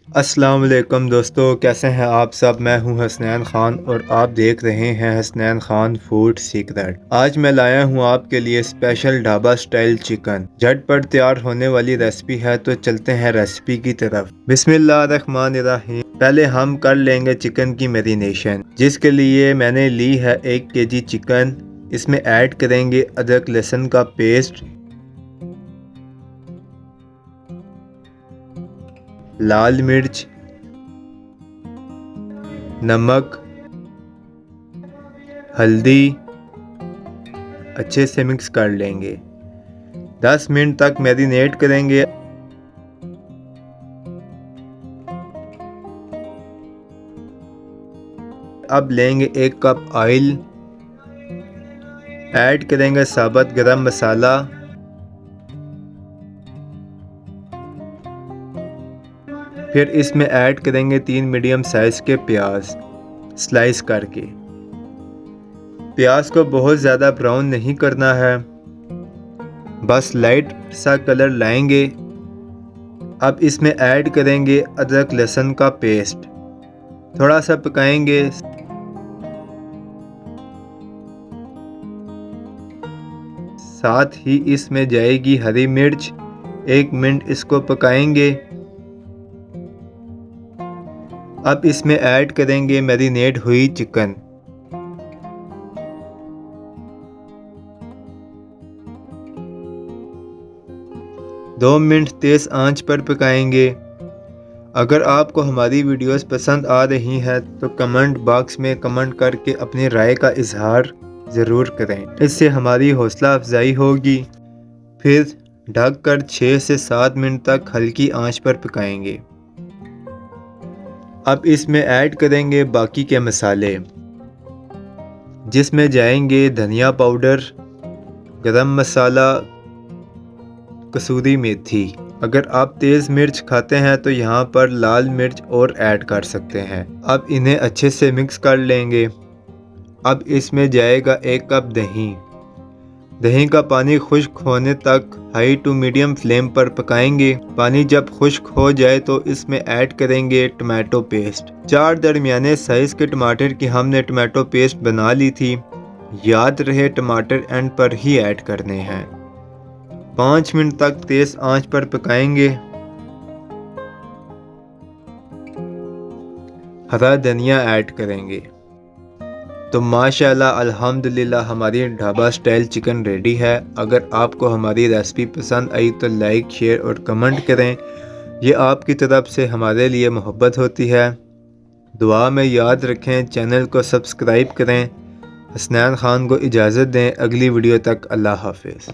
अस्सलाम वालेकुम दोस्तों, कैसे हैं आप सब। मैं हूं हसनैन खान और आप देख रहे हैं हसनैन खान फूड सीक्रेट। आज मैं लाया हूं आपके लिए स्पेशल ढाबा स्टाइल चिकन। झटपट तैयार होने वाली रेसिपी है, तो चलते हैं रेसिपी की तरफ। बिस्मिल्लाहिर्रहमानिर्रहीम। पहले हम कर लेंगे चिकन की मैरिनेशन, जिसके लिए मैंने ली है 1 केजी चिकन। इसमें ऐड करेंगे अदरक लहसुन का पेस्ट, लाल मिर्च, नमक, हल्दी। अच्छे से मिक्स कर लेंगे। 10 मिनट तक मैरिनेट करेंगे। अब लेंगे 1 कप ऑयल, ऐड करेंगे साबुत गरम मसाला, फिर इसमें ऐड करेंगे 3 मीडियम साइज़ के प्याज स्लाइस करके। प्याज को बहुत ज़्यादा ब्राउन नहीं करना है, बस लाइट सा कलर लाएंगे। अब इसमें ऐड करेंगे अदरक लहसुन का पेस्ट, थोड़ा सा पकाएंगे। साथ ही इसमें जाएगी हरी मिर्च। 1 मिनट इसको पकाएंगे। अब इसमें ऐड करेंगे मैरिनेट हुई चिकन। दो मिनट तेज़ आंच पर पकाएंगे। अगर आपको हमारी वीडियोस पसंद आ रही हैं तो कमेंट बॉक्स में कमेंट करके अपनी राय का इजहार ज़रूर करें, इससे हमारी हौसला अफजाई होगी। फिर ढककर 6 से 7 मिनट तक हल्की आंच पर पकाएंगे। अब इसमें ऐड करेंगे बाकी के मसाले, जिसमें जाएंगे धनिया पाउडर, गरम मसाला, कसूरी मेथी। अगर आप तेज़ मिर्च खाते हैं तो यहाँ पर लाल मिर्च और ऐड कर सकते हैं। अब इन्हें अच्छे से मिक्स कर लेंगे। अब इसमें जाएगा 1 कप दही। दही का पानी खुश्क होने तक हाई टू मीडियम फ्लेम पर पकाएंगे। पानी जब खुश्क हो जाए तो इसमें ऐड करेंगे टमाटो पेस्ट। 4 दरमियाने साइज़ के टमाटर की हमने टमाटो पेस्ट बना ली थी। याद रहे टमाटर एंड पर ही ऐड करने हैं। 5 मिनट तक तेज़ आंच पर पकाएंगे। हरा धनिया ऐड करेंगे। तो माशाल्लाह अल्हम्दुलिल्लाह हमारी ढाबा स्टाइल चिकन रेडी है। अगर आपको हमारी रेसिपी पसंद आई तो लाइक, शेयर और कमेंट करें। ये आपकी तरफ से हमारे लिए मोहब्बत होती है। दुआ में याद रखें, चैनल को सब्सक्राइब करें। हसनैन खान को इजाज़त दें। अगली वीडियो तक अल्लाह हाफिज़।